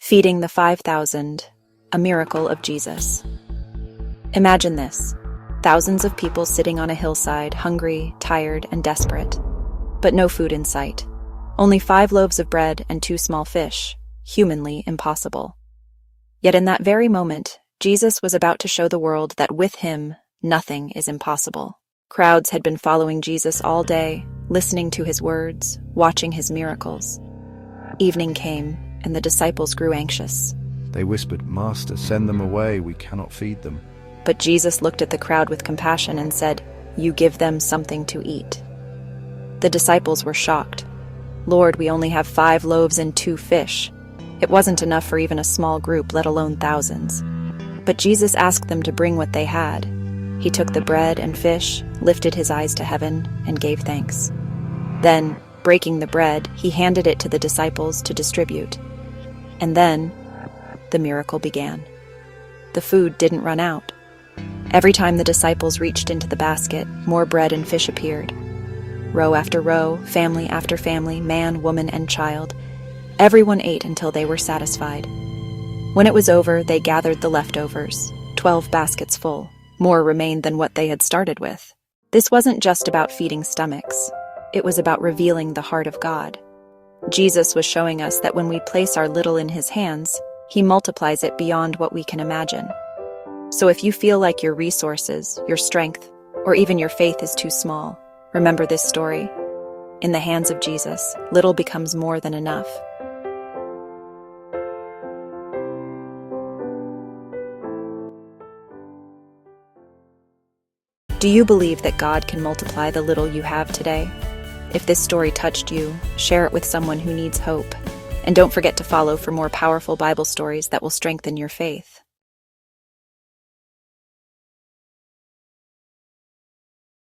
Feeding the 5,000, a miracle of Jesus. Imagine this: thousands of people sitting on a hillside, hungry, tired, and desperate. But no food in sight. Only 5 loaves of bread and 2 small fish. Humanly impossible. Yet in that very moment, Jesus was about to show the world that with him, nothing is impossible. Crowds had been following Jesus all day, listening to his words, watching his miracles. Evening came, and the disciples grew anxious. They whispered, "Master, send them away, we cannot feed them." But Jesus looked at the crowd with compassion and said, "You give them something to eat." The disciples were shocked. "Lord, we only have 5 loaves and 2 fish. It wasn't enough for even a small group, let alone thousands." But Jesus asked them to bring what they had. He took the bread and fish, lifted his eyes to heaven, and gave thanks. Then, breaking the bread, he handed it to the disciples to distribute. And then, the miracle began. The food didn't run out. Every time the disciples reached into the basket, more bread and fish appeared. Row after row, family after family, man, woman, and child. Everyone ate until they were satisfied. When it was over, they gathered the leftovers, 12 baskets full. More remained than what they had started with. This wasn't just about feeding stomachs. It was about revealing the heart of God. Jesus was showing us that when we place our little in his hands, he multiplies it beyond what we can imagine. So if you feel like your resources, your strength, or even your faith is too small, remember this story. In the hands of Jesus, little becomes more than enough. Do you believe that God can multiply the little you have today? If this story touched you, share it with someone who needs hope. And don't forget to follow for more powerful Bible stories that will strengthen your faith.